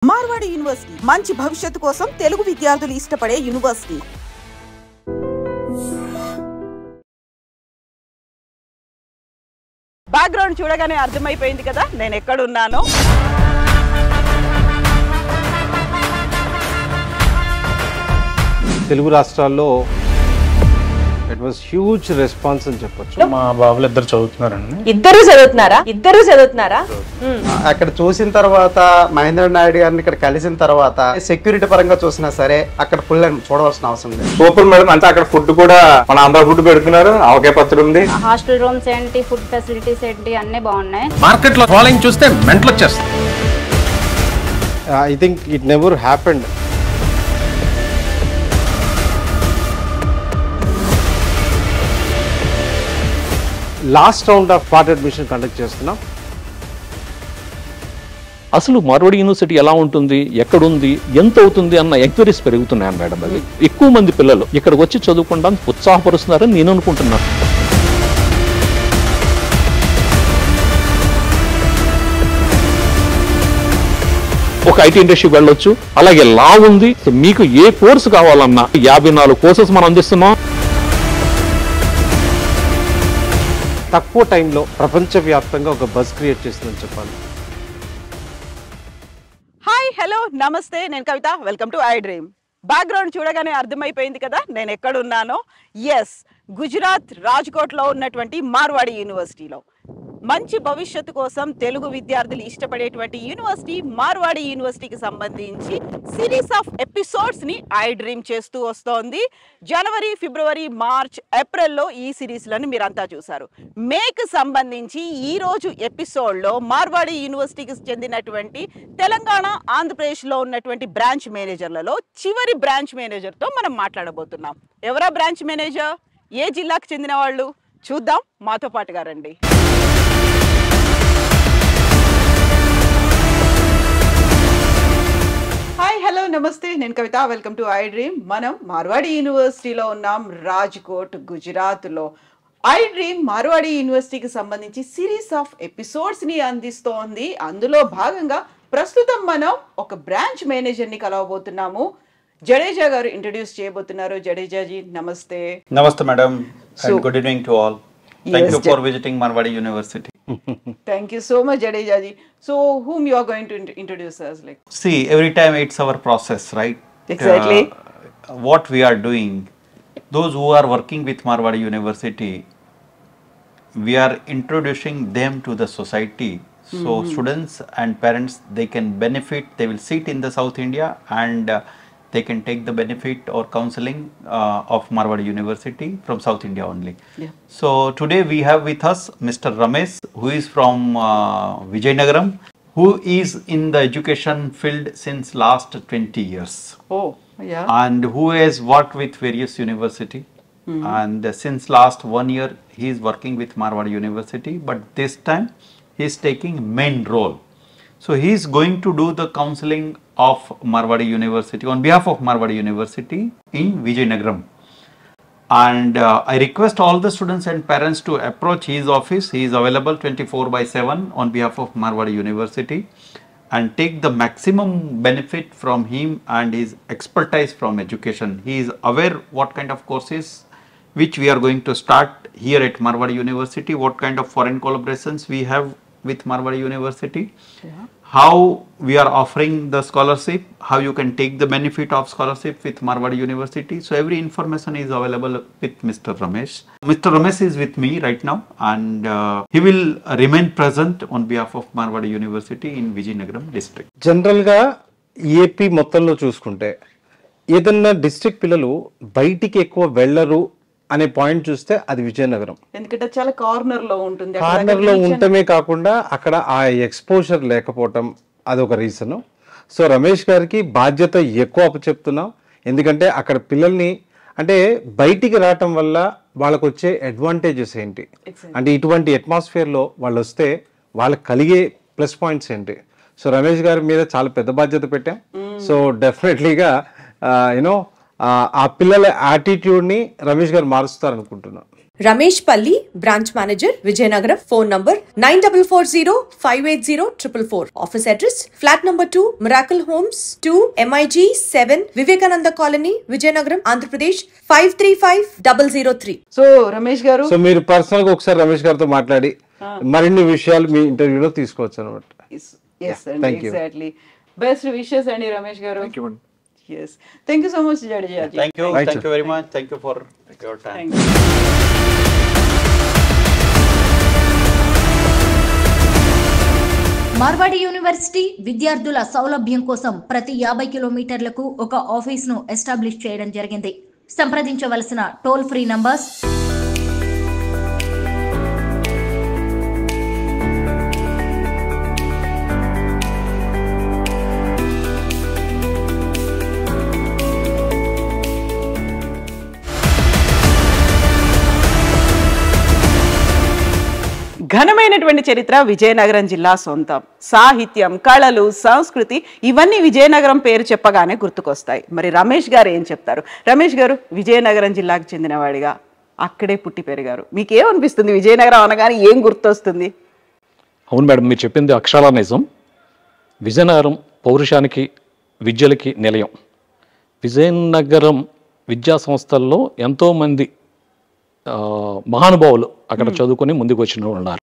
Marwadi university మంచి భవిష్యత్తు కోసం తెలుగు విద్యార్థులు ఇష్టపడే యూనివర్సిటీ. బ్యాక్గ్రౌండ్ చూడగానే అర్థమైపోయింది కదా నేను ఎక్కడున్నానో. తెలుగు రాష్ట్రాల్లో ఇట్ వాస్ హ్యూజ్ రెస్పాన్స్ అని చెప్పొచ్చు. మా బాబులు ఇద్దరు చదువుతున్నారండి. ఇద్దరు చదువుతున్నారా? అక్కడ చూసిన తర్వాత మహేంద్ర నాయుడు గారిని ఇక్కడ కలిసిన తర్వాత సెక్యూరిటీ పరంగా చూసినా సరే అక్కడ ఫుల్ అండ్ చూడవలసిన అవసరం లేదు. Super madam. అంటే అక్కడ ఫుడ్ కూడా మన ఆంధ్ర ఫుడ్ పెడుతున్నారు. ఆవకాయ పచ్చడి ఉంది. హాస్టల్ రూమ్స్ ఏంటి, ఫుడ్ ఫెసిలిటీస్ ఏంటి అన్నీ బాగున్నాయి. మార్కెట్ లో ఫాలోయింగ్ చూస్తే మెంటల్ వచ్చేస్తుంది. I think it never happened. Last round of part admission conduct చేస్తున్నాం. అసలు మార్వాడి యూనివర్సిటీ ఎలా ఉంటుంది, ఎక్కడుంది, ఎంత అవుతుంది అన్న ఎంక్వైరీస్ పెరుగుతున్నాయి మేడం. అది ఎక్కువ మంది పిల్లలు ఇక్కడికి వచ్చి చదువుకోవడానికి ఉత్సాహపరుస్తున్నారని నేను అనుకుంటున్నాను. ఒక ఐటీ ఇండస్ట్రీకి వెళ్ళొచ్చు, అలాగే లా ఉంది. మీకు ఏ కోర్సు కావాలన్నా 54 కోర్సెస్ మనం అందిస్తున్నాం. తక్కువ టైంలో ప్రపంచవ్యాప్తంగా ఒక బజ్ క్రియేట్ చేస్తుందని చెప్పాలి. హాయ్, హలో, నమస్తే, నేను కవిత. వెల్కమ్ టు ఐ డ్రీమ్. బ్యాక్గ్రౌండ్ చూడగానే అర్థమైపోయింది కదా నేను ఎక్కడున్నానో. ఎస్, గుజరాత్ రాజ్కోట్లో ఉన్నటువంటి మార్వాడి యూనివర్సిటీలో మంచి భవిష్యత్తు కోసం తెలుగు విద్యార్థులు ఇష్టపడేటువంటి యూనివర్సిటీ మార్వాడి యూనివర్సిటీకి సంబంధించి సిరీస్ ఆఫ్ ఎపిసోడ్స్ ని ఐ డ్రీమ్ చేస్తూ వస్తోంది. జనవరి, ఫిబ్రవరి, మార్చ్, ఏప్రిల్లో ఈ సిరీస్లను మీరంతా చూశారు. మేకి సంబంధించి ఈ రోజు ఎపిసోడ్లో మార్వాడి యూనివర్సిటీకి చెందినటువంటి తెలంగాణ, ఆంధ్రప్రదేశ్లో ఉన్నటువంటి బ్రాంచ్ మేనేజర్లలో చివరి బ్రాంచ్ మేనేజర్తో మనం మాట్లాడబోతున్నాం. ఎవరా బ్రాంచ్ మేనేజర్, ఏ జిల్లాకు చెందిన వాళ్ళు చూద్దాం. మాతో పాటుగా రండి. హాయ్, హలో, నమస్తే, నేను కవిత. వెల్కమ్ టు ఐ డ్రీమ్. మనం మార్వాడి యూనివర్సిటీలో ఉన్నాం, రాజ్కోట్, గుజరాత్లో. ఐ డ్రీమ్ మార్వాడి యూనివర్సిటీకి సంబంధించి సిరీస్ ఆఫ్ ఎపిసోడ్స్ని అందిస్తోంది. అందులో భాగంగా ప్రస్తుతం మనం ఒక బ్రాంచ్ మేనేజర్ని కలవబోతున్నాము. జడేజా గారు ఇంట్రడ్యూస్ చేయబోతున్నారు. జడేజాజీ, నమస్తే. నమస్తే madam, and good evening to all. Thank you for visiting Marwadi University. Thank you so much, Jadeja ji. So, whom you are going to introduce us? Like, See, every time it's our process, right? Exactly. What we are doing, those who are working with Marwadi University, we are introducing them to the society. So, students and parents, they can benefit. They will sit in the South India and they can take the benefit or counseling of Marwadi University from South India only. Yeah. So today we have with us Mr. Ramesh, who is from Vijayanagaram, who is in the education field since last 20 years. oh, yeah. And who has worked with various university. And since last 1 year, he is working with Marwadi University, but this time he is taking main role. So he is going to do the counseling of Marwadi University on behalf of Marwadi University in Vijayanagaram. And I request all the students and parents to approach his office. He is available 24/7 on behalf of Marwadi University and take the maximum benefit from him and his expertise from education. He is aware what kind of courses which we are going to start here at Marwadi University, what kind of foreign collaborations we have with Marwadi University, how we are offering the scholarship, how you can take the benefit of scholarship with Marwadi University. So every information is available with Mr. Ramesh. Mr. Ramesh is with me right now, and he will remain present on behalf of Marwadi University in Vijayanagaram district. జనరల్గా AP మొత్తంలో చూసుకుంటే ఏదన్నా district పిల్లలు బయటికి ఎక్కువ వెళ్ళరు అనే point చూస్తే అది విజయనగరం. ఎందుకంటే చాలా కార్నర్ లో ఉంటుంది. కార్నర్ లో ఉండటమే కాకుండా అక్కడ ఆ ఎక్స్పోజర్ లేకపోవటం అదొక రీజన్. సో రమేష్ గారికి బాధ్యత ఎక్కువ అప్పచెప్తున్నాం. ఎందుకంటే అక్కడ పిల్లల్ని అంటే బయటికి రావటం వల్ల వాళ్ళకు వచ్చే అడ్వాంటేజెస్ ఏంటి, అంటే ఇటువంటి అట్మాస్ఫియర్లో వాళ్ళు వస్తే వాళ్ళకి కలిగే ప్లస్ పాయింట్స్ ఏంటి. సో రమేష్ గారి మీద చాలా పెద్ద బాధ్యత పెట్టాం. సో డెఫినెట్లీగా యూనో ఆ పిల్లల యాటిట్యూడ్ని రమేష్ గారు మారుస్తారు అనుకుంటున్నాను. Ramesh Palli, branch manager, Vizianagaram. Phone number 9440580444. Office address flat number 2, miracle homes 2, MIG 7, Vivekananda colony, Vizianagaram, Andhra Pradesh 535003. So Ramesh గారు, సో మీరు పర్సనల్ గా ఒకసారి రమేష్ గారితో మాట్లాడి మరిన్ని విషయాలు మీ ఇంటర్వ్యూలో తీసుకోవచ్చు అనమాట. Thank you. Exactly. Best wishes అండి రమేష్ గారు. Yes. Thank you so much, Jadeja. Thank you. Right, Thank sir. you very much. Thank you for your time. Thank you. Marwadi university విద్యార్థుల సౌలభ్యం కోసం ప్రతి 50 కిలోమీటర్లకు ఒక ఆఫీస్ను ఎస్టాబ్లిష్ చేయడం జరిగింది. సంప్రదించవలసిన టోల్ ఫ్రీ నంబర్స్ ఘనమైనటువంటి చరిత్ర విజయనగరం జిల్లా సొంతం. సాహిత్యం, కళలు, సంస్కృతి ఇవన్నీ విజయనగరం పేరు చెప్పగానే గుర్తుకొస్తాయి. మరి రమేష్ గారు ఏం చెప్తారు? రమేష్ గారు విజయనగరం జిల్లాకు చెందినవాడిగా అక్కడే పుట్టి పెరిగారు. మీకేమనిపిస్తుంది విజయనగరం అనగానే ఏం గుర్తొస్తుంది? అవును మేడం, మీరు చెప్పింది అక్షరాల నిజం. విజయనగరం పౌరుషానికి, విద్యలకి నిలయం. విజయనగరం విద్యా సంస్థల్లో ఎంతోమంది మహానుభావులు అక్కడ చదువుకొని ముందుకు వచ్చిన వాళ్ళు ఉన్నారు.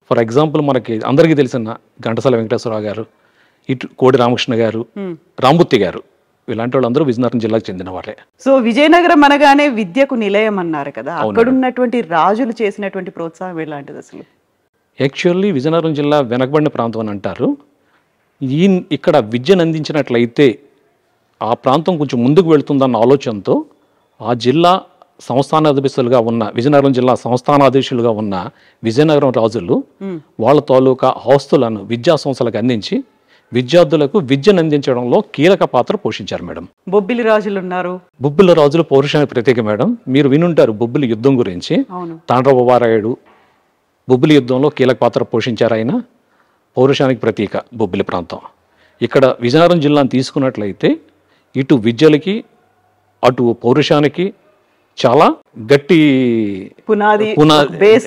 ఫర్ ఎగ్జాంపుల్ మనకి అందరికీ తెలిసిన ఘంటసాల వెంకటేశ్వరరావు గారు, ఇటు కోడి రామకృష్ణ గారు, రాంబుత్తి గారు, ఇలాంటి వాళ్ళందరూ విజయనగరం జిల్లాకు చెందిన వాళ్ళే. సో విజయనగరం అనగానే విద్యకు నిలయం అన్నారు కదా, అక్కడ ఉన్నటువంటి రాజులు చేసినటువంటి ప్రోత్సాహం ఎలాంటిది అసలు? యాక్చువల్లీ విజయనగరం జిల్లా వెనకబడిన ప్రాంతం అని అంటారు. ఇక్కడ విద్యను అందించినట్లయితే ఆ ప్రాంతం కొంచెం ముందుకు వెళుతుందన్న ఆలోచనతో ఆ జిల్లా సంస్థానాధీశులుగా ఉన్న విజయనగరం జిల్లా సంస్థానాధీశులుగా ఉన్న విజయనగరం రాజులు వాళ్ళ తాలూకా ఆస్తులను విద్యా సంస్థలకు అందించి విద్యార్థులకు విద్యను అందించడంలో కీలక పాత్ర పోషించారు మేడం. బొబ్బిలి రాజులు ఉన్నారు. బొబ్బిలి రాజులు పౌరుషానికి ప్రత్యేక మేడం. మీరు వినుంటారు బొబ్బిలి యుద్ధం గురించి. తాండ్రబారాయుడు బొబ్బిలి యుద్ధంలో కీలక పాత్ర పోషించారు. ఆయన పౌరుషానికి ప్రతీక బొబ్బిలి ప్రాంతం. ఇక్కడ విజయనగరం జిల్లాను తీసుకున్నట్లయితే ఇటు విద్యలకి అటు పౌరుషానికి చాలా గట్టి పునాది బేస్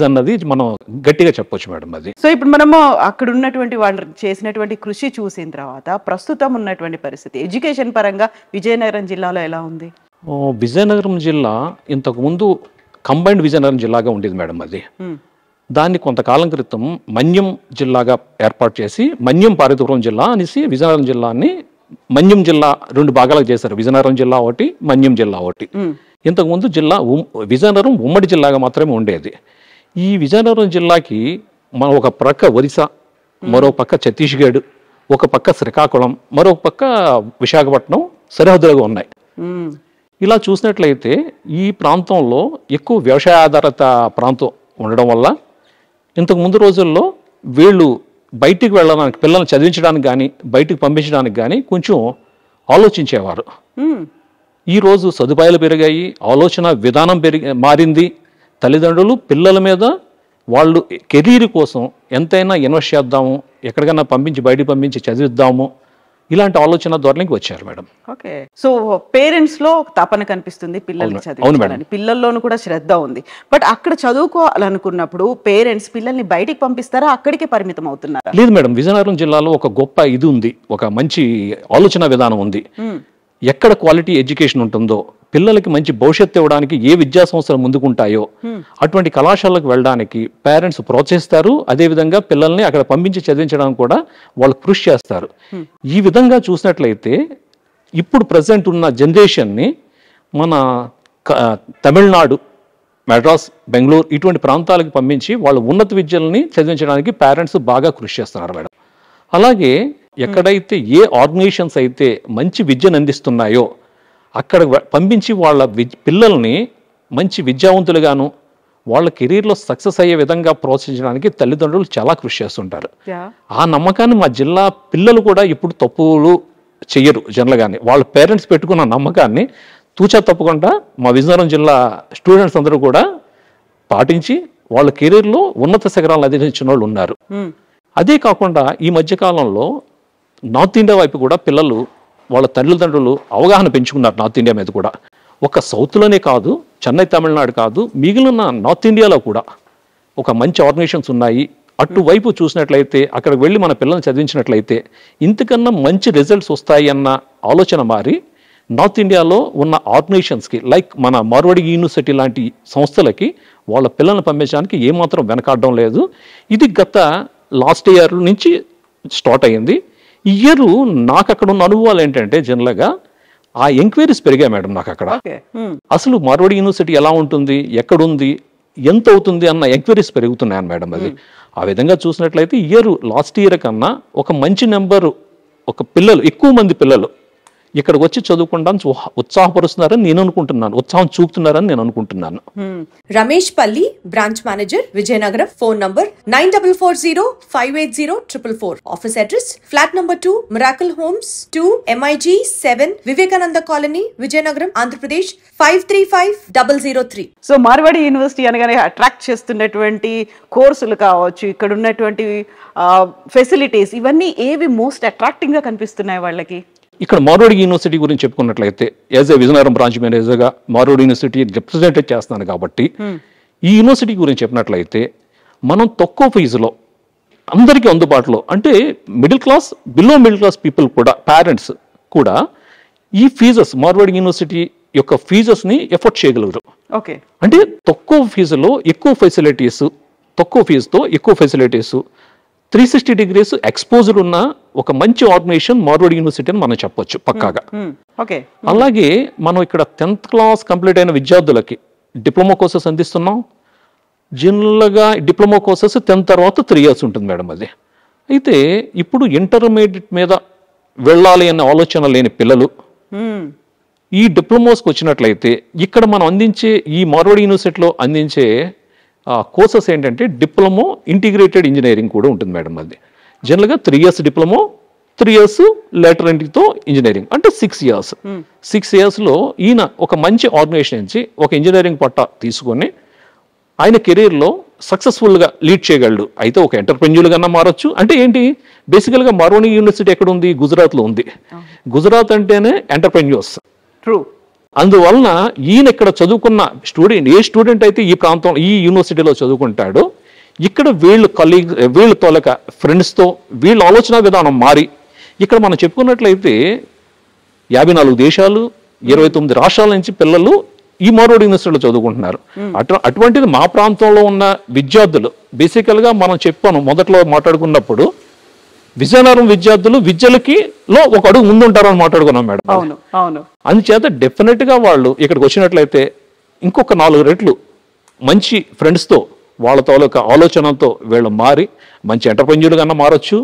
అన్నది మనం గట్టిగా చెప్పొచ్చు మేడం. అది సో ఇప్పుడు మనము అక్కడ ఉన్నటువంటి వాళ్ళు చేసినటువంటి కృషి చూసిన తర్వాత ప్రస్తుతం ఉన్నటువంటి పరిస్థితి ఎడ్యుకేషన్ పరంగా విజయనగరం జిల్లాలో ఎలా ఉంది? విజయనగరం జిల్లా ఇంతకు ముందు కంబైన్డ్ విజయనగరం జిల్లాగా ఉండేది మేడం. అది దాన్ని కొంతకాలం క్రితం మన్యం జిల్లాగా ఏర్పాటు చేసి మన్యం పార్వతీపురం జిల్లా అనేసి విజయనగరం జిల్లాని మన్యం జిల్లా 2 భాగాలకు చేశారు. విజయనగరం జిల్లా ఒకటి, మన్యం జిల్లా ఒకటి. ఇంతకుముందు జిల్లా విజయనగరం ఉమ్మడి జిల్లాగా మాత్రమే ఉండేది. ఈ విజయనగరం జిల్లాకి మన ఒక పక్క ఒరిస్సా, మరో పక్క ఛత్తీస్గఢ్, ఒక పక్క శ్రీకాకుళం, మరో పక్క విశాఖపట్నం సరిహద్దులుగా ఉన్నాయి. ఇలా చూసినట్లయితే ఈ ప్రాంతంలో ఎక్కువ వ్యవసాయ ఆధారిత ప్రాంతం ఉండడం వల్ల ఇంతకు ముందు రోజుల్లో వీళ్ళు బయటికి వెళ్ళడానికి, పిల్లల్ని చదివించడానికి కానీ బయటికి పంపించడానికి కానీ కొంచెం ఆలోచించేవారు. ఈరోజు సదుపాయాలు పెరిగాయి, ఆలోచన విధానం మారింది. తల్లిదండ్రులు పిల్లల మీద వాళ్ళు కెరీర్ కోసం ఎంతైనా ఇన్వెస్ట్ చేద్దాము, ఎక్కడికైనా బయటికి పంపించి చదివిద్దాము, ఇలాంటి ఆలోచన ధోరణికి వచ్చారు మేడం. ఓకే. సో పేరెంట్స్ లో తపన కనిపిస్తుంది పిల్లల్ని చదివించాలని, పిల్లల్లోనూ కూడా శ్రద్ధ ఉంది. బట్ అక్కడ చదువుకోవాలనుకున్నప్పుడు పేరెంట్స్ పిల్లల్ని బయటికి పంపిస్తారా, అక్కడికే పరిమితం అవుతున్నారా? లేదు మేడం, విజయనగరం జిల్లాలో ఒక గొప్ప ఇది ఉంది, ఒక మంచి ఆలోచన విధానం ఉంది. ఎక్కడ క్వాలిటీ ఎడ్యుకేషన్ ఉంటుందో, పిల్లలకి మంచి భవిష్యత్తు ఇవ్వడానికి ఏ విద్యా సంస్థలు ముందుకుంటాయో అటువంటి కళాశాలకు వెళ్ళడానికి పేరెంట్స్ ప్రోత్సహిస్తారు. అదేవిధంగా పిల్లల్ని అక్కడ పంపించి చదివించడానికి కూడా వాళ్ళు కృషి చేస్తారు. ఈ విధంగా చూసినట్లయితే ఇప్పుడు ప్రజెంట్ ఉన్న జనరేషన్ని మన తమిళనాడు, మెడ్రాస్, బెంగళూరు ఇటువంటి ప్రాంతాలకు పంపించి వాళ్ళు ఉన్నత విద్యల్ని చదివించడానికి పేరెంట్స్ బాగా కృషి చేస్తున్నారు మేడం. అలాగే ఎక్కడైతే ఏ ఆర్గనైజేషన్స్ అయితే మంచి విద్యను అందిస్తున్నాయో అక్కడ పంపించి వాళ్ళ పిల్లల్ని మంచి విద్యావంతులుగాను వాళ్ళ కెరీర్లో సక్సెస్ అయ్యే విధంగా ప్రోత్సహించడానికి తల్లిదండ్రులు చాలా కృషి చేస్తుంటారు. ఆ నమ్మకాన్ని మా జిల్లా పిల్లలు కూడా ఇప్పుడు తప్పులు చెయ్యరు. జనరల్గానే వాళ్ళ పేరెంట్స్ పెట్టుకున్న నమ్మకాన్ని తూచా తప్పకుండా మా విజయనగరం జిల్లా స్టూడెంట్స్ అందరూ కూడా పాటించి వాళ్ళ కెరీర్లో ఉన్నత శిఖరాలను అధిగమించిన వాళ్ళు ఉన్నారు. అదే కాకుండా ఈ మధ్యకాలంలో నార్త్ ఇండియా వైపు కూడా పిల్లలు వాళ్ళ తల్లిదండ్రులు అవగాహన పెంచుకున్నారు. నార్త్ ఇండియా మీద కూడా ఒక సౌత్లోనే కాదు చెన్నై తమిళనాడు కాదు, మిగిలిన నార్త్ ఇండియాలో కూడా ఒక మంచి ఆర్గనైజేషన్స్ ఉన్నాయి. అటువైపు చూసినట్లయితే అక్కడికి వెళ్ళి మన పిల్లల్ని చదివించినట్లయితే ఇంతకన్నా మంచి రిజల్ట్స్ వస్తాయి అన్న ఆలోచన మారి నార్త్ ఇండియాలో ఉన్న ఆర్గనైజేషన్స్కి లైక్ మన మార్వాడి యూనివర్సిటీ లాంటి సంస్థలకి వాళ్ళ పిల్లల్ని పంపించడానికి ఏమాత్రం వెనకాడడం లేదు. ఇది గత లాస్ట్ ఇయర్ నుంచి స్టార్ట్ అయ్యింది. ఈ ఇయర్ నాకు అక్కడ ఉన్న అనుభవాలు ఏంటంటే జనరల్గా ఆ ఎంక్వైరీస్ పెరిగాయి మేడం నాకు అక్కడ. అసలు మార్వాడి యూనివర్సిటీ ఎలా ఉంటుంది, ఎక్కడుంది, ఎంత అవుతుంది అన్న ఎంక్వైరీస్ పెరుగుతున్నాయని మేడం. అది ఆ విధంగా చూసినట్లయితే ఇయర్ లాస్ట్ ఇయర్ కన్నా ఒక మంచి నెంబరు ఒక పిల్లలు, ఎక్కువ మంది పిల్లలు ఇక్కడికి వచ్చి చదువుకుంటాను ఉత్సాహపరుస్తున్నారని నేను అనుకుంటున్నాను, ఉత్సాహం చూపుతున్నారని నేను అనుకుంటున్నాను. Ramesh Palli, branch manager, Vizianagaram. Phone number 9440580444. Office address flat number 2, miracle homes 2, MIG 7, Vivekananda colony, Vizianagaram, Andhra Pradesh 535003. So Marwadi university అనగానే అట్రాక్ట్ చేస్తున్నటువంటి కోర్సులు కావచ్చు, ఇక్కడ ఉన్నటువంటి ఫెసిలిటీస్, ఇవన్నీ ఏవి మోస్ట్ అట్రాక్టింగ్ గా కనిపిస్తున్నాయి వాళ్ళకి? ఇక్కడ మార్వాడి యూనివర్సిటీ గురించి చెప్పుకున్నట్లయితే యాజ్ ఏ విజయనగరం బ్రాంచ్ మేనేజర్గా మార్వాడి యూనివర్సిటీ రిప్రజెంటేట్ చేస్తున్నాను కాబట్టి ఈ యూనివర్సిటీ గురించి చెప్పినట్లయితే మనం తక్కువ ఫీజులో అందరికీ అందుబాటులో, అంటే middle class, below middle class people కూడా, పేరెంట్స్ కూడా ఈ ఫీజెస్ మార్వాడి యూనివర్సిటీ యొక్క ఫీజెస్ని ఎఫోర్డ్ చేయగలరు. ఓకే, అంటే తక్కువ ఫీజులో ఎక్కువ ఫెసిలిటీస్, తక్కువ ఫీజుతో ఎక్కువ ఫెసిలిటీస్, 360 degrees ఎక్స్పోజర్ ఉన్న ఒక మంచి ఆర్గనైజేషన్ మార్వాడి యూనివర్సిటీ అని మనం చెప్పొచ్చు పక్కాగా. ఓకే, అలాగే మనం ఇక్కడ 10th క్లాస్ కంప్లీట్ అయిన విద్యార్థులకి డిప్లొమా కోర్సెస్ అందిస్తున్నాం. జనరల్గా డిప్లొమా కోర్సెస్ 10th తర్వాత 3 years ఉంటుంది మేడం. అది అయితే ఇప్పుడు ఇంటర్మీడియట్ మీద వెళ్ళాలి అనే ఆలోచన లేని పిల్లలు ఈ డిప్లొమాస్కి వచ్చినట్లయితే ఇక్కడ మనం అందించే ఈ మార్వాడి యూనివర్సిటీలో అందించే కోర్సెస్ ఏంటంటే డిప్లొమో ఇంటిగ్రేటెడ్ ఇంజనీరింగ్ కూడా ఉంటుంది మేడం. అది జనరల్గా 3 years డిప్లొమో, 3 years లేటర్ ఎంట్రీతో ఇంజనీరింగ్, అంటే 6 years. 6 yearsలో ఈయన ఒక మంచి ఆర్గనైజేషన్ నుంచి ఒక ఇంజనీరింగ్ పట్టా తీసుకొని ఆయన కెరీర్లో సక్సెస్ఫుల్గా లీడ్ చేయగలడు. అయితే ఒక ఎంటర్ప్రెన్యూర్గా మారచ్చు. అంటే ఏంటి, బేసికల్గా మార్వాడి యూనివర్సిటీ ఎక్కడ ఉంది? గుజరాత్లో ఉంది. గుజరాత్ అంటేనే ఎంటర్ప్రెన్యూర్స్. ట్రూ. అందువలన ఈయన ఇక్కడ చదువుకున్న స్టూడెంట్, ఏ స్టూడెంట్ అయితే ఈ ప్రాంతంలో ఈ యూనివర్సిటీలో చదువుకుంటాడో ఇక్కడ వీళ్ళు కలీగ్, వీళ్ళ తోలక ఫ్రెండ్స్తో వీళ్ళ ఆలోచన విధానం మారి ఇక్కడ మనం చెప్పుకున్నట్లయితే 54 దేశాలు, 29 రాష్ట్రాల నుంచి పిల్లలు ఈ మార్వాడి యూనివర్సిటీలో చదువుకుంటున్నారు. అటువంటిది మా ప్రాంతంలో ఉన్న విద్యార్థులు బేసికల్గా మనం చెప్పాను మొదట్లో మాట్లాడుకున్నప్పుడు, విజయనగరం విద్యార్థులు విద్యలకిలో ఒక అడుగు ముందుంటారని మాట్లాడుకున్నాం మేడం. అవును, అవును. అందుచేత డెఫినెట్గా వాళ్ళు ఇక్కడికి వచ్చినట్లయితే ఇంకొక 4 రెట్లు మంచి ఫ్రెండ్స్తో వాళ్ళ తాలూకా ఆలోచనలతో వీళ్ళు మారి మంచి ఎంటర్ప్రెన్యూర్గా మారచ్చు,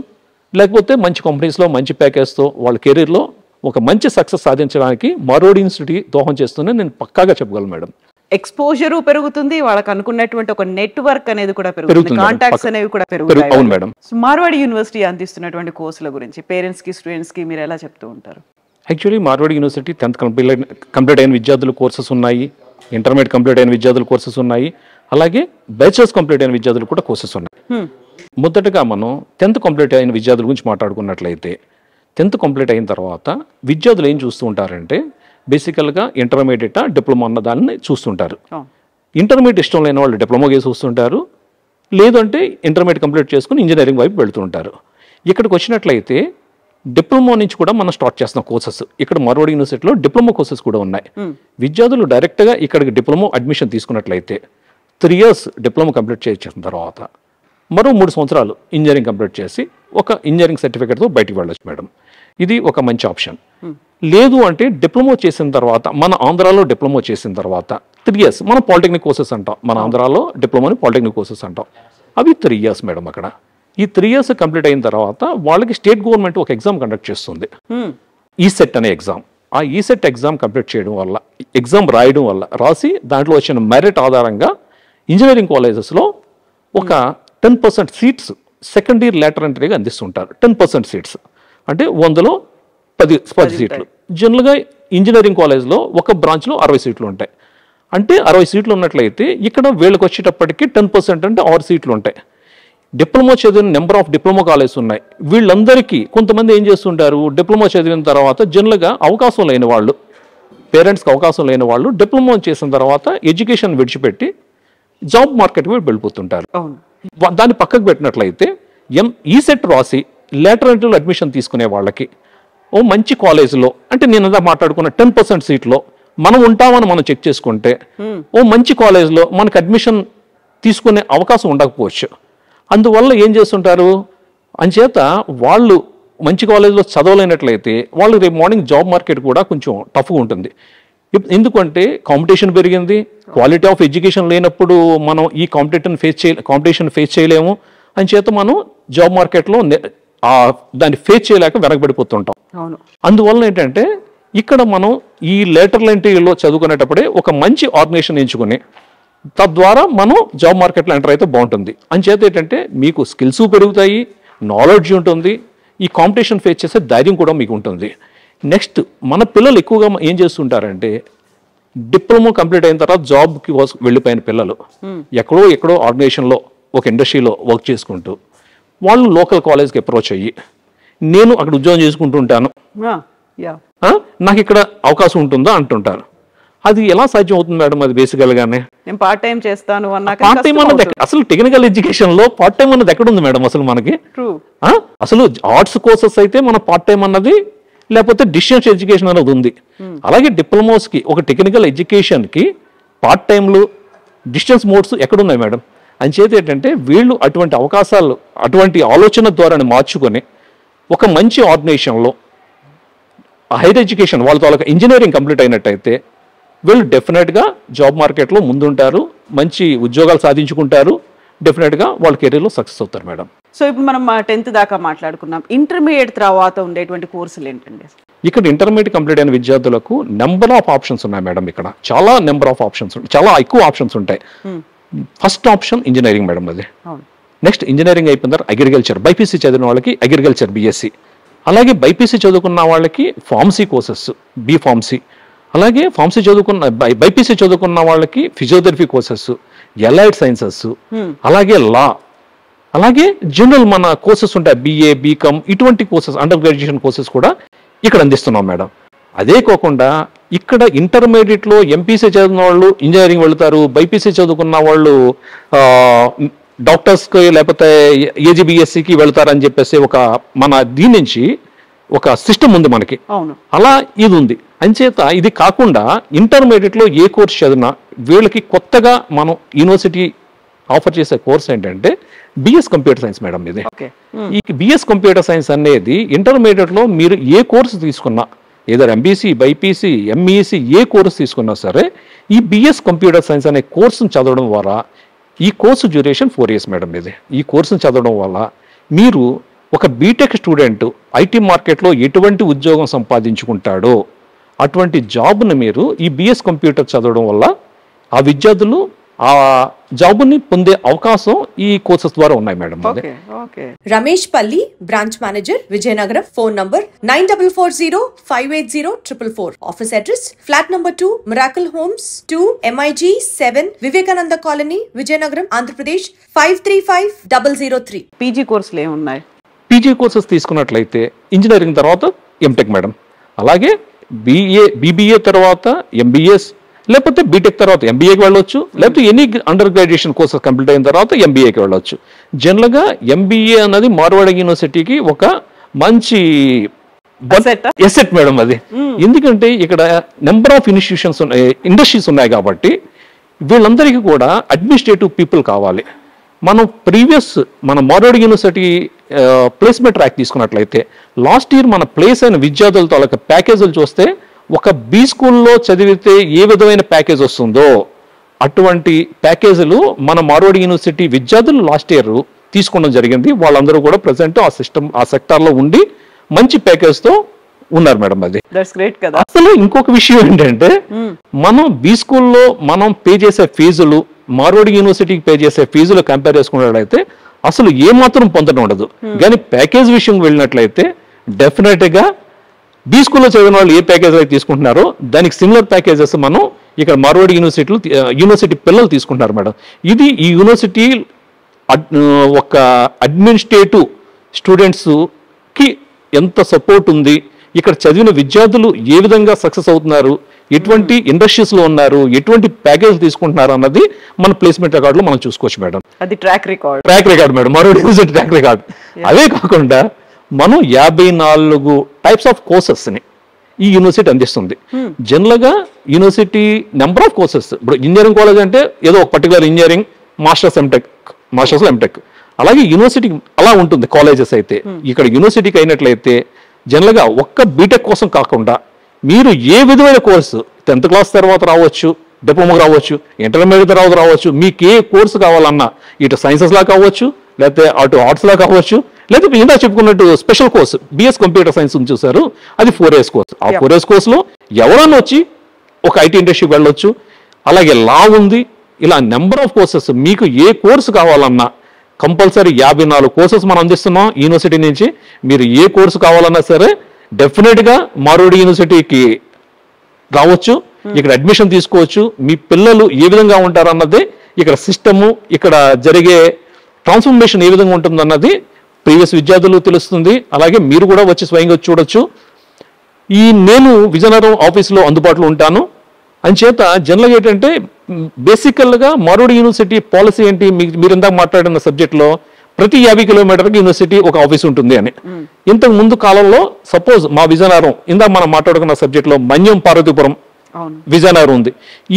లేకపోతే మంచి కంపెనీస్లో మంచి ప్యాకేజ్తో వాళ్ళ కెరీర్లో ఒక మంచి సక్సెస్ సాధించడానికి మార్వాడి యూనివర్సిటీ దోహం చేస్తుందని నేను పక్కాగా చెప్పగలను మేడం. ఎక్స్పోజరు పెరుగుతుంది, వాళ్ళకి అనుకున్నటువంటి ఒక నెట్వర్క్ అనేది కూడా పెరుగుతుంది, కాంటాక్ట్స్ అనేవి కూడా పెరుగుతాయి. అవును మేడం. మార్వాడి యూనివర్సిటీ అందిస్తున్నటువంటి కోర్సుల గురించి పేరెంట్స్ కి, స్టూడెంట్స్ కి మీరు ఎలా చెప్తూ ఉంటారు? Actually Marwadi university 10th complete అయిన విద్యార్థుల కోర్సెస్ ఉన్నాయి, ఇంటర్మీడియట్ కంప్లీట్ అయిన విద్యార్థుల కోర్సెస్ ఉన్నాయి, అలాగే బ్యాచిలర్స్ కంప్లీట్ అయిన విద్యార్థులు కూడా కోర్సెస్ ఉన్నాయి. మొదటగా మనం 10th కంప్లీట్ అయిన విద్యార్థుల గురించి మాట్లాడుకున్నట్లయితే 10th కంప్లీట్ అయిన తర్వాత విద్యార్థులు ఏం చూస్తూ ఉంటారంటే బేసికల్గా ఇంటర్మీడియట్, డిప్లొమా అన్న దాన్ని చూస్తుంటారు. ఇంటర్మీడియట్ ఇష్టం లేని వాళ్ళు డిప్లొమా కేసు చూస్తుంటారు, లేదంటే ఇంటర్మీడియట్ కంప్లీట్ చేసుకుని ఇంజనీరింగ్ వైపు వెళ్తుంటారు. ఇక్కడికి వచ్చినట్లయితే డిప్లొమా నుంచి కూడా మనం స్టార్ట్ చేస్తున్నాం కోర్సెస్. ఇక్కడ మార్వాడి యూనివర్సిటీలో డిప్లొమా కోర్సెస్ కూడా ఉన్నాయి. విద్యార్థులు డైరెక్ట్గా ఇక్కడికి డిప్లొమా అడ్మిషన్ తీసుకున్నట్లయితే 3 years డిప్లొమా కంప్లీట్ చేసిన తర్వాత మరో 3 సంవత్సరాలు ఇంజనీరింగ్ కంప్లీట్ చేసి ఒక ఇంజనీరింగ్ సర్టిఫికేట్తో బయటికి వెళ్ళొచ్చు మేడం. ఇది ఒక మంచి ఆప్షన్. లేదు అంటే డిప్లొమా చేసిన తర్వాత, మన ఆంధ్రాలో డిప్లొమా చేసిన తర్వాత 3 years మనం పాలిటెక్నిక్ కోర్సెస్ అంటాం, మన ఆంధ్రాలో డిప్లొమాని పాలిటెక్నిక్ కోర్సెస్ అంటాం, అవి 3 years మేడం. అక్కడ ఈ 3 years కంప్లీట్ అయిన తర్వాత వాళ్ళకి స్టేట్ గవర్నమెంట్ ఒక ఎగ్జామ్ కండక్ట్ చేస్తుంది, ఈసెట్ అనే ఎగ్జామ్. ఆ ఈసెట్ ఎగ్జామ్ కంప్లీట్ చేయడం వల్ల, ఎగ్జామ్ రాయడం వల్ల, రాసి దాంట్లో వచ్చిన మెరిట్ ఆధారంగా ఇంజనీరింగ్ కాలేజెస్లో ఒక 10% సీట్స్ సెకండ్ ఇయర్ లేటర్ ఎంట్రీగా అందిస్తుంటారు. 10% సీట్స్ అంటే 100లో 10 సీట్లు. జనరల్గా ఇంజనీరింగ్ కాలేజ్లో ఒక బ్రాంచ్లో 60 సీట్లు ఉంటాయి. అంటే 60 సీట్లు ఉన్నట్లయితే ఇక్కడ వీళ్ళకి వచ్చేటప్పటికి 10% అంటే 6 సీట్లు ఉంటాయి. డిప్లొమా చదివిన నెంబర్ ఆఫ్ డిప్లొమా కాలేజెస్ ఉన్నాయి. వీళ్ళందరికీ కొంతమంది ఏం చేస్తుంటారు, డిప్లొమా చదివిన తర్వాత జనరల్గా అవకాశం లేని వాళ్ళు పేరెంట్స్కి అవకాశం లేని వాళ్ళు డిప్లొమా చేసిన తర్వాత ఎడ్యుకేషన్ విడిచిపెట్టి జాబ్ మార్కెట్కి వెళ్ళిపోతుంటారు. దాన్ని పక్కకు పెట్టినట్లయితే ఈసెట్ రాసి లేటర్ ఎంట్రీలో అడ్మిషన్ తీసుకునే వాళ్ళకి ఓ మంచి కాలేజీలో, అంటే నేను అంతా మాట్లాడుకున్న 10% సీట్లో మనం ఉంటామని మనం చెక్ చేసుకుంటే ఓ మంచి కాలేజ్లో మనకు అడ్మిషన్ తీసుకునే అవకాశం ఉండకపోవచ్చు. అందువల్ల ఏం చేస్తుంటారు, అంచేత వాళ్ళు మంచి కాలేజ్లో చదవలేనట్లయితే వాళ్ళు రేపు మార్నింగ్ జాబ్ మార్కెట్ కూడా కొంచెం టఫ్గా ఉంటుంది. ఎందుకంటే కాంపిటీషన్ పెరిగింది, క్వాలిటీ ఆఫ్ ఎడ్యుకేషన్ లేనప్పుడు మనం ఈ కాంపిటీషన్ ఫేస్ చేయలేము. అంచేత మనం జాబ్ మార్కెట్లో దాన్ని ఫేస్ చేయలేక వెనకబడిపోతుంటాం. అందువల్ల ఏంటంటే ఇక్కడ మనం ఈ లేటరల్ ఎంట్రీలో చదువుకునేటప్పుడే ఒక మంచి ఆర్గనైజేషన్ ఎంచుకుని తద్వారా మనం జాబ్ మార్కెట్లో ఎంటర్ అయితే బాగుంటుంది. అంచేత ఏంటంటే మీకు స్కిల్స్ పెరుగుతాయి, నాలెడ్జ్ ఉంటుంది, ఈ కాంపిటీషన్ ఫేస్ చేసే ధైర్యం కూడా మీకు ఉంటుంది. నెక్స్ట్ మన పిల్లలు ఎక్కువగా ఏం చేస్తుంటారంటే డిప్లొమా కంప్లీట్ అయిన తర్వాత జాబ్కి వెళ్ళిపోయిన పిల్లలు ఎక్కడో ఆర్గనైజేషన్లో ఒక ఇండస్ట్రీలో వర్క్ చేసుకుంటూ వాళ్ళు లోకల్ కాలేజ్కి అప్రోచ్ అయ్యి నేను అక్కడ ఉద్యోగం చేసుకుంటూ ఉంటాను, నాకు ఇక్కడ అవకాశం ఉంటుందా అంటుంటారు. అది ఎలా సాధ్యం అవుతుంది మేడం? అది బేసికల్గానే నేను పార్ట్ టైం చేస్తాను పార్ట్ టైం అన్నది అసలు టెక్నికల్ ఎడ్యుకేషన్ లో పార్ట్ టైం అన్నది ఎక్కడ ఉంది మేడం అసలు మనకి? అసలు ఆర్ట్స్ కోర్సెస్ అయితే మన పార్ట్ టైం అన్నది, లేకపోతే డిస్టెన్స్ ఎడ్యుకేషన్ అనేది ఉంది. అలాగే డిప్లొమాస్ కి ఒక టెక్నికల్ ఎడ్యుకేషన్ కి పార్ట్ టైంలు డిస్టెన్స్ మోడ్స్ ఎక్కడున్నాయి మేడం? అంచేత ఏంటంటే వీళ్ళు అటువంటి అవకాశాలు, అటువంటి ఆలోచన ద్వారానే మార్చుకొని ఒక మంచి ఆర్గనైజేషన్లో హైయర్ ఎడ్యుకేషన్ వాళ్ళతో ఇంజనీరింగ్ కంప్లీట్ అయినట్టయితే వీళ్ళు డెఫినెట్గా జాబ్ మార్కెట్లో ముందుంటారు, మంచి ఉద్యోగాలు సాధించుకుంటారు, డెఫినెట్గా వాళ్ళ కెరీర్లో సక్సెస్ అవుతారు మేడం. సో ఇప్పుడు మనం 10th దాకా మాట్లాడుకున్నాం. ఇంటర్మీడియట్ తర్వాత ఉండేటువంటి కోర్సులు ఏంటండి? ఇక్కడ ఇంటర్మీడియట్ కంప్లీట్ అయిన విద్యార్థులకు నెంబర్ ఆఫ్ ఆప్షన్స్ ఉన్నాయి మేడం. ఇక్కడ చాలా నెంబర్ ఆఫ్ ఆప్షన్స్, చాలా ఎక్కువ ఆప్షన్స్ ఉంటాయి. First option engineering madam. అది నెక్స్ట్ ఇంజనీరింగ్ అయిపోయిన తర్వాత అగ్రికల్చర్, బైపీసీ చదివిన వాళ్ళకి అగ్రికల్చర్ బీఎస్సీ, అలాగే బైపీసీ చదువుకున్న వాళ్ళకి ఫార్మసీ కోర్సెస్ బీ ఫార్మసీ, అలాగే ఫార్మసీ చదువుకున్న బైపీసీ చదువుకున్న వాళ్ళకి ఫిజియోథెరపీ కోర్సెస్, ఎలైడ్ సైన్సెస్, అలాగే లా, అలాగే జనరల్ మన కోర్సెస్ ఉంటాయి బిఏ బీకామ్, ఇటువంటి కోర్సెస్ అండర్ గ్రాడ్యుయేషన్ కోర్సెస్ కూడా ఇక్కడ అందిస్తున్నాం మేడం. అదే కాకుండా ఇక్కడ ఇంటర్మీడియట్లో ఎంపీసీ చదివిన వాళ్ళు ఇంజనీరింగ్ వెళ్తారు, బైపీసీ చదువుకున్న వాళ్ళు డాక్టర్స్కి లేకపోతే ఏజీబీఎస్సీకి వెళ్తారని చెప్పేసి ఒక మన దీని నుంచి ఒక సిస్టమ్ ఉంది మనకి. అలా ఇది ఉంది. అంచేత ఇది కాకుండా ఇంటర్మీడియట్లో ఏ కోర్స్ చదివినా వీళ్ళకి కొత్తగా మనం యూనివర్సిటీ ఆఫర్ చేసే కోర్స్ ఏంటంటే బిఎస్ కంప్యూటర్ సైన్స్ మేడం. ఇది ఈ బిఎస్ కంప్యూటర్ సైన్స్ అనేది ఇంటర్మీడియట్లో మీరు ఏ కోర్సు తీసుకున్నా, ఏదో ఎంబీసీ బైపీసీ ఎంఈసీ ఏ కోర్సు తీసుకున్నా సరే ఈ బిఎస్ కంప్యూటర్ సైన్స్ అనే కోర్సును చదవడం ద్వారా, ఈ కోర్సు డ్యూరేషన్ 4 years మేడం. ఇది ఈ కోర్సును చదవడం వల్ల మీరు ఒక బీటెక్ స్టూడెంట్ ఐటీ మార్కెట్లో ఎటువంటి ఉద్యోగం సంపాదించుకుంటాడో అటువంటి జాబ్ని మీరు ఈ బిఎస్ కంప్యూటర్ చదవడం వల్ల ఆ విద్యార్థులు ఆ జాబ్ని పొందే అవకాశం ఈ కోర్సెస్ ద్వారా ఉన్నాయి madam. Ramesh Palli, branch manager, Vizianagaram. Phone number 9440580444. Office address flat number 2, miracle homes 2, MIG 7, Vivekananda colony, Vizianagaram, Andhra Pradesh 535003. PG కోర్సులు ఏమున్నాయి? పీజీ కోర్సెస్ తీసుకున్నట్లయితే ఇంజనీరింగ్ తర్వాత ఎంటెక్ మేడం, అలాగే బీబీఏ తర్వాత ఎంబీఎస్, లేకపోతే బీటెక్ తర్వాత ఎంబీఏకి వెళ్ళొచ్చు, లేకపోతే any under graduation courses complete అయిన తర్వాత ఎంబీఏకి వెళ్ళొచ్చు. జనరల్గా ఎంబీఏ అన్నది మార్వాడి యూనివర్సిటీకి ఒక మంచి ఎసెట్ మేడం. అది ఎందుకంటే ఇక్కడ నెంబర్ ఆఫ్ ఇన్స్టిట్యూషన్స్ ఉన్నాయి, ఇండస్ట్రీస్ ఉన్నాయి కాబట్టి వీళ్ళందరికీ కూడా అడ్మినిస్ట్రేటివ్ పీపుల్ కావాలి. మనం మన మార్వాడి యూనివర్సిటీ ప్లేస్మెంట్ ట్రాక్ తీసుకున్నట్లయితే లాస్ట్ ఇయర్ మన ప్లేస్ అయిన విద్యార్థులతో వాళ్ళకి ప్యాకేజీలు చూస్తే ఒక బీ స్కూల్లో చదివితే ఏ విధమైన ప్యాకేజ్ వస్తుందో అటువంటి ప్యాకేజీలు మన మార్వాడి యూనివర్సిటీ విద్యార్థులు లాస్ట్ ఇయర్ తీసుకోవడం జరిగింది. వాళ్ళందరూ కూడా ప్రజెంట్ ఆ సెక్టార్లో ఉండి మంచి ప్యాకేజ్తో ఉన్నారు మేడం. అది అసలు ఇంకొక విషయం ఏంటంటే మనం బీ స్కూల్లో మనం పే చేసే ఫీజులు మార్వాడి యూనివర్సిటీకి పే చేసే ఫీజులు కంపేర్ చేసుకున్నట్లయితే అసలు ఏమాత్రం పొందడం ఉండదు. కానీ ప్యాకేజ్ విషయం వెళ్ళినట్లయితే డెఫినెట్గా బీ స్కూల్లో చదివిన వాళ్ళు ఏ ప్యాకేజ్ అయితే తీసుకుంటున్నారో దానికి సిమిలర్ ప్యాకేజెస్ మనం ఇక్కడ మార్వాడి యూనివర్సిటీ పిల్లలు తీసుకుంటున్నారు మేడం. ఇది ఈ యూనివర్సిటీ ఒక అడ్మినిస్ట్రేటివ్ స్టూడెంట్స్కి ఎంత సపోర్ట్ ఉంది, ఇక్కడ చదివిన విద్యార్థులు ఏ విధంగా సక్సెస్ అవుతున్నారు, ఎటువంటి ఇండస్ట్రీస్లో ఉన్నారు, ఎటువంటి ప్యాకేజ్ తీసుకుంటున్నారు అన్నది మన ప్లేస్మెంట్ రికార్డులో మనం చూసుకోవచ్చు మేడం. అది ట్రాక్ రికార్డ్ మేడం, మరో యూనివర్సిటీ ట్రాక్ రికార్డ్. అవే కాకుండా మనం 54 టైప్స్ ఆఫ్ కోర్సెస్ని ఈ యూనివర్సిటీ అందిస్తుంది. జనరల్గా యూనివర్సిటీ నెంబర్ ఆఫ్ కోర్సెస్, ఇప్పుడు ఇంజనీరింగ్ కాలేజ్ అంటే ఏదో ఒక పర్టికులర్ ఇంజనీరింగ్, మాస్టర్స్ ఎంటెక్, అలాగే యూనివర్సిటీకి అలా ఉంటుంది కాలేజెస్ అయితే. ఇక్కడ యూనివర్సిటీకి అయినట్లయితే జనరల్గా ఒక్క బీటెక్ కోసం కాకుండా మీరు ఏ విధమైన కోర్సు 10th క్లాస్ తర్వాత రావచ్చు, డిప్లొమాకి రావచ్చు, ఇంటర్మీడియట్ తర్వాత రావచ్చు, మీకు ఏ కోర్సు కావాలన్నా ఇటు సైన్సెస్లా కావచ్చు, లేకపోతే అటు ఆర్ట్స్లా కావచ్చు, లేకపోతే ఇందా చెప్పుకున్నట్టు special course BS computer science ఉంది చూసారు, అది 4 years కోర్సు. ఆ 4 years కోర్సులో ఎవరన్నా వచ్చి ఒక ఐటీ ఇండస్ట్రీకి వెళ్ళొచ్చు. అలాగే లా ఉంది. ఇలా నెంబర్ ఆఫ్ కోర్సెస్, మీకు ఏ కోర్సు కావాలన్నా కంపల్సరీ 54 కోర్సెస్ మనం అందిస్తున్నాం యూనివర్సిటీ నుంచి. మీరు ఏ కోర్సు కావాలన్నా సరే డెఫినెట్గా మారోడి యూనివర్సిటీకి రావచ్చు, ఇక్కడ అడ్మిషన్ తీసుకోవచ్చు. మీ పిల్లలు ఏ విధంగా ఉంటారన్నది ఇక్కడ సిస్టము, ఇక్కడ జరిగే ట్రాన్స్ఫర్మేషన్ ఏ విధంగా ఉంటుందన్నది ప్రీవియస్ విద్యార్థులు తెలుస్తుంది. అలాగే మీరు కూడా వచ్చి స్వయంగా చూడొచ్చు. నేను విజయనగరం ఆఫీస్లో అందుబాటులో ఉంటాను. అంచేత జనరల్గా ఏంటంటే బేసికల్గా మారోడి యూనివర్సిటీ పాలసీ ఏంటి, మీరు ఇందాక మాట్లాడిన సబ్జెక్ట్లో ప్రతి 50 కిలోమీటర్కి యూనివర్సిటీ ఒక ఆఫీస్ ఉంటుంది అని. ఇంతకు ముందు కాలంలో సపోజ్ మా విజయనగరం ఇందాక మనం మాట్లాడుకున్న సబ్జెక్ట్లో మన్యం పార్వతీపురం విజయనగరం ఉంది.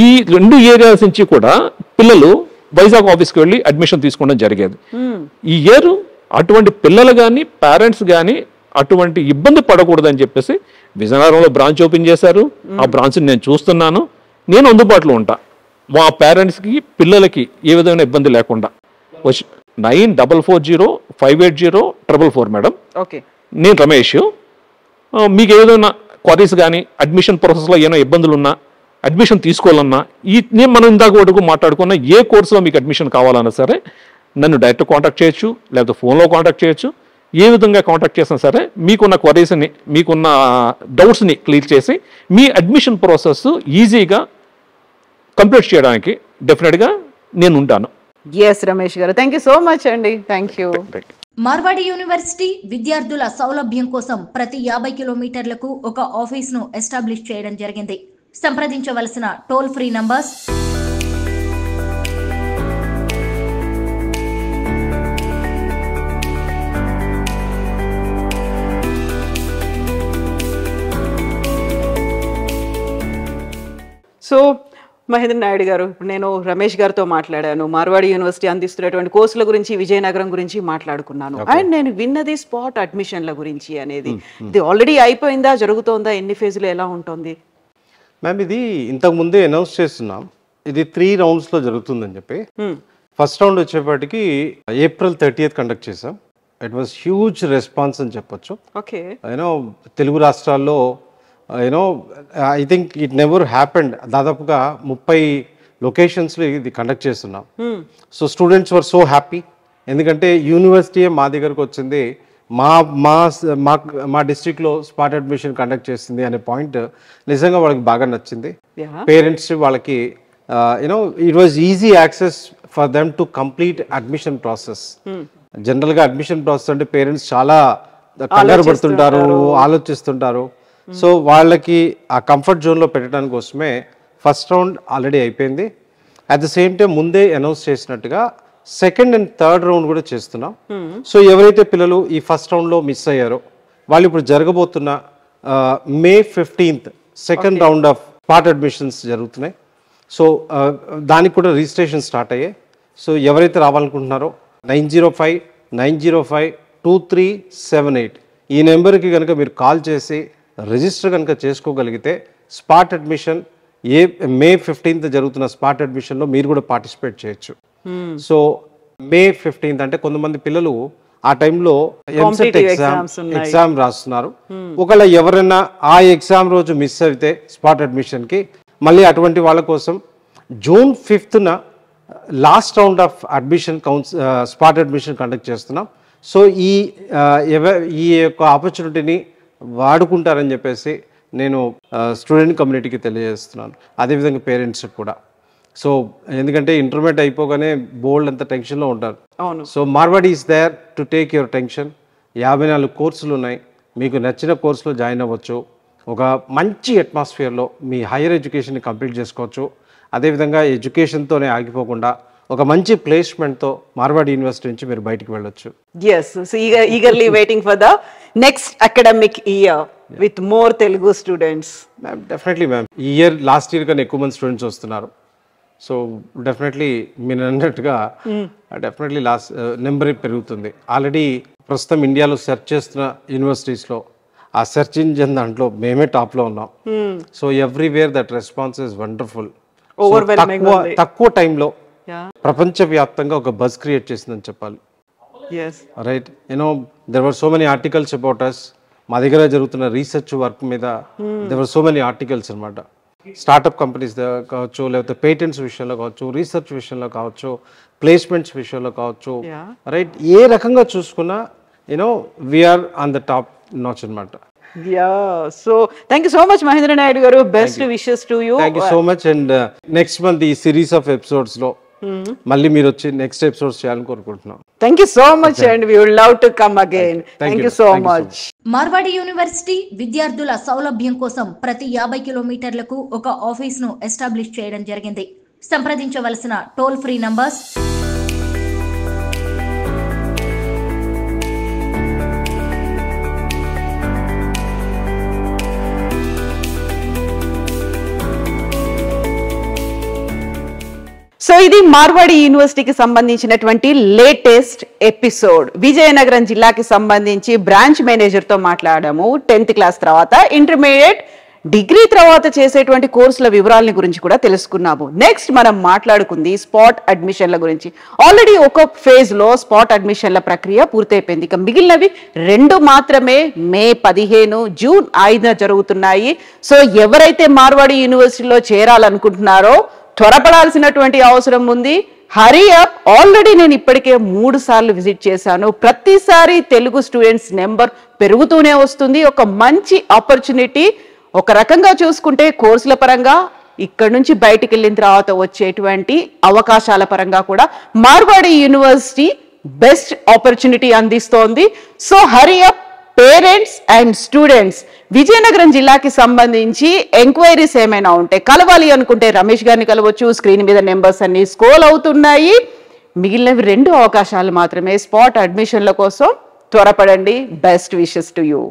ఈ 2 ఏరియాస్ నుంచి కూడా పిల్లలు వైజాగ్ ఆఫీస్కి వెళ్ళి అడ్మిషన్ తీసుకోవడం జరిగేది. ఈ ఇయర్ అటువంటి పిల్లలు కానీ పేరెంట్స్ కానీ అటువంటి ఇబ్బంది పడకూడదని చెప్పేసి విజయనగరంలో బ్రాంచ్ ఓపెన్ చేశారు. ఆ బ్రాంచ్ని నేను చూస్తున్నాను. నేను అందుబాటులో ఉంటా మా పేరెంట్స్కి, పిల్లలకి ఏ విధమైన ఇబ్బంది లేకుండా. 9440580444 మేడం. ఓకే, నేను రమేష్. మీకు ఏదైనా క్వరీస్ కానీ అడ్మిషన్ ప్రాసెస్లో ఏమైనా ఇబ్బందులు ఉన్నా, అడ్మిషన్ తీసుకోవాలన్నా, నేను మనం ఇందాక వరకు మాట్లాడుకున్న ఏ కోర్సులో మీకు అడ్మిషన్ కావాలన్నా సరే నన్ను డైరెక్ట్ కాంటాక్ట్ చేయొచ్చు, లేకపోతే ఫోన్లో కాంటాక్ట్ చేయొచ్చు. ఏ విధంగా కాంటాక్ట్ చేసినా సరే మీకున్న క్వరీస్ని, మీకున్న డౌట్స్ని క్లియర్ చేసి మీ అడ్మిషన్ ప్రాసెస్ ఈజీగా కంప్లీట్ చేయడానికి డెఫినెట్గా నేను ఉంటాను. S Ramesh garu, thank you so much అండి. Thank you. మార్వాడి యూనివర్సిటీ విద్యార్థుల సౌలభ్యం కోసం ప్రతి 50 కిలోమీటర్లకు ఒక ఆఫీస్ను ఎస్టాబ్లిష్ చేయడం జరిగింది. సంప్రదించవలసిన toll free numbers so Mahendra Naidu garu, ఇప్పుడు నేను రమేష్ గారితో మాట్లాడాను, మార్వాడి యూనివర్సిటీ అందిస్తున్నటువంటి కోర్సుల గురించి, విజయనగరం గురించి మాట్లాడుకున్నాను. అండ్ నేను విన్నది స్పాట్ అడ్మిషన్ల గురించి అనేది. ఇది ఆల్రెడీ అయిపోయిందా, జరుగుతోందా, ఎన్ని ఫేజ్లు, ఎలా ఉంటుంది మ్యామ్? ఇది ఇంతకు ముందే అనౌన్స్ చేస్తున్నాం, ఇది 3 roundsలో జరుగుతుందని చెప్పి. ఫస్ట్ రౌండ్ వచ్చేపాటికి April 30th కండక్ట్ చేసాం. ఇట్ వాస్ హ్యూజ్ రెస్పాన్స్ అని చెప్పొచ్చు. ఓకే, యూనో తెలుగు రాష్ట్రాల్లో you know I think it never happened. దాదాపుగా 30 లొకేషన్స్లో ఇది కండక్ట్ చేస్తున్నాం. So students were so happy, ఎందుకంటే యూనివర్సిటీయే మా దగ్గరకు వచ్చింది, మా మా మా డిస్ట్రిక్ట్లో స్పాట్ అడ్మిషన్ కండక్ట్ చేసింది అనే పాయింట్ నిజంగా వాళ్ళకి బాగా నచ్చింది. పేరెంట్స్ వాళ్ళకి you know it was easy access for them to complete admission process. జనరల్గా అడ్మిషన్ ప్రాసెస్ అంటే పేరెంట్స్ చాలా కంగారు పడుతుంటారు, ఆలోచిస్తుంటారు. సో వాళ్ళకి ఆ కంఫర్ట్ జోన్లో పెట్టడానికి కోసమే ఫస్ట్ రౌండ్ ఆల్రెడీ అయిపోయింది. అట్ ద సేమ్ టైం ముందే అనౌన్స్ చేసినట్టుగా సెకండ్ అండ్ థర్డ్ రౌండ్ కూడా చేస్తున్నాం. సో ఎవరైతే పిల్లలు ఈ ఫస్ట్ రౌండ్లో మిస్ అయ్యారో వాళ్ళు ఇప్పుడు జరగబోతున్న May 15th second round of spot admissions జరుగుతున్నాయి. సో దానికి కూడా రిజిస్ట్రేషన్ స్టార్ట్ అయ్యాయి. సో ఎవరైతే రావాలనుకుంటున్నారో 9055952378 ఈ నెంబర్కి కనుక మీరు కాల్ చేసి రిజిస్టర్ కనుక చేసుకోగలిగితే స్పాట్ అడ్మిషన్ May 15th జరుగుతున్న స్పాట్ అడ్మిషన్లో మీరు కూడా పార్టిసిపేట్ చేయొచ్చు. సో May 15th అంటే కొంతమంది పిల్లలు ఆ టైంలో ఎంసెట్ ఎగ్జామ్ రాస్తున్నారు. ఒకవేళ ఎవరైనా ఆ ఎగ్జామ్ రోజు మిస్ అయితే స్పాట్ అడ్మిషన్కి మళ్ళీ అటువంటి వాళ్ళ కోసం June 5th last round of admission spot admission conduct చేస్తున్నాం. సో ఈ యొక్క ఆపర్చునిటీని వాడుకుంటారని చెప్పేసి నేను స్టూడెంట్ కమ్యూనిటీకి తెలియజేస్తున్నాను, అదేవిధంగా పేరెంట్స్కి కూడా. సో ఎందుకంటే ఇంటర్మీడియట్ అయిపోగానే బోల్డ్ అంత టెన్షన్లో ఉంటారు. So Marwadi is there to take your tension. 54 కోర్సులు ఉన్నాయి, మీకు నచ్చిన కోర్సులో జాయిన్ అవ్వచ్చు. ఒక మంచి అట్మాస్ఫియర్లో మీ హైయర్ ఎడ్యుకేషన్ని కంప్లీట్ చేసుకోవచ్చు. అదేవిధంగా ఎడ్యుకేషన్తోనే ఆగిపోకుండా ఒక మంచి ప్లేస్మెంట్తో మార్వాడి యూనివర్సిటీ నుంచి మీరు బయటికి వెళ్ళొచ్చు. Yes, so eagerly waiting for the next academic year with more Telugu students. Ma'am definitely ma'am ఈ ఇయర్ లాస్ట్ ఇయర్ కన్నా ఎక్కువ మంది స్టూడెంట్స్ వస్తున్నారు. సో డెఫినెట్లీ మీరు అన్నట్టుగా డెఫినెట్లీ లాస్ట్ నెంబర్ పెరుగుతుంది. ఆల్రెడీ ప్రస్తుతం ఇండియాలో సెర్చ్ చేస్తున్న యూనివర్సిటీస్లో ఆ సెర్చ్ ఇంజిన్ దాంట్లో మేమే టాప్లో ఉన్నాం. So everywhere that response is wonderful. తక్కువ టైంలో ప్రపంచవ్యాప్తంగా ఒక బజ్ క్రియేట్ చేసిందని చెప్పాలి. Right you know there were so many articles about us. మా దగ్గర జరుగుతున్న రీసెర్చ్ వర్క్ మీద there were so many articles అనమాట. స్టార్టప్ కంపెనీస్ కావచ్చు, లేకపోతే పేటెంట్స్ విషయంలో కావచ్చు, రీసెర్చ్ విషయంలో కావచ్చు, ప్లేస్మెంట్స్ విషయంలో కావచ్చు, రైట్ ఏ రకంగా చూసుకున్నా you know we are on the top notch అనమాట. So thank you so much Mahendra Naidu garu. Best wishes to you. Thank you so much. And next month ఈ సిరీస్ ఆఫ్ ఎపిసోడ్స్ లో మళ్ళీ మీరు వచ్చి నెక్స్ట్ ఎపిసోడ్స్ చేయాలని కోరుకుంటున్నాం. Thank you so much and we would love to come again. Thank you so much. Marwadi university విద్యార్థుల సౌలభ్యం కోసం ప్రతి 50 కిలోమీటర్లకు ఒక ఆఫీస్ ను ఎస్టాబ్లిష్ చేయడం జరిగింది. సంప్రదించవలసిన టోల్ ఫ్రీ నంబర్స్ సో ఇది మార్వాడి యూనివర్సిటీకి సంబంధించినటువంటి లేటెస్ట్ ఎపిసోడ్. విజయనగరం జిల్లాకి సంబంధించి బ్రాంచ్ మేనేజర్తో మాట్లాడాము. 10th క్లాస్ తర్వాత ఇంటర్మీడియట్ డిగ్రీ తర్వాత చేసేటువంటి కోర్సుల వివరాలని గురించి కూడా తెలుసుకున్నాము. నెక్స్ట్ మనం మాట్లాడుకుంది స్పాట్ అడ్మిషన్ల గురించి. ఆల్రెడీ ఒక ఫేజ్ లో స్పాట్ అడ్మిషన్ల ప్రక్రియ పూర్తయిపోయింది. ఇక మిగిలినవి 2 మాత్రమే మే 15, జూన్ 5 జరుగుతున్నాయి. సో ఎవరైతే మార్వాడి యూనివర్సిటీలో చేరాలనుకుంటున్నారో త్వరపడాల్సినటువంటి అవసరం ఉంది. Hurry up. ఆల్రెడీ నేను ఇప్పటికే 3 సార్లు విజిట్ చేశాను. ప్రతిసారి తెలుగు స్టూడెంట్స్ నెంబర్ పెరుగుతూనే వస్తుంది. ఒక మంచి ఆపర్చునిటీ. ఒక రకంగా చూసుకుంటే కోర్సుల పరంగా ఇక్కడ నుంచి బయటికి వెళ్ళిన తర్వాత వచ్చేటువంటి అవకాశాల పరంగా కూడా మార్వాడి యూనివర్సిటీ బెస్ట్ ఆపర్చునిటీ అందిస్తోంది. So hurry up parents and students. Vizianagaram జిల్లాకి సంబంధించి ఎంక్వైరీస్ ఏమైనా ఉంటే కలవాలి అనుకుంటే రమేష్ గారిని కలవచ్చు. స్క్రీన్ మీద నెంబర్స్ అన్ని స్క్రోల్ అవుతున్నాయి. మిగిలినవి 2 అవకాశాలు మాత్రమే స్పాట్ అడ్మిషన్ల కోసం. త్వరపడండి. Best wishes to you.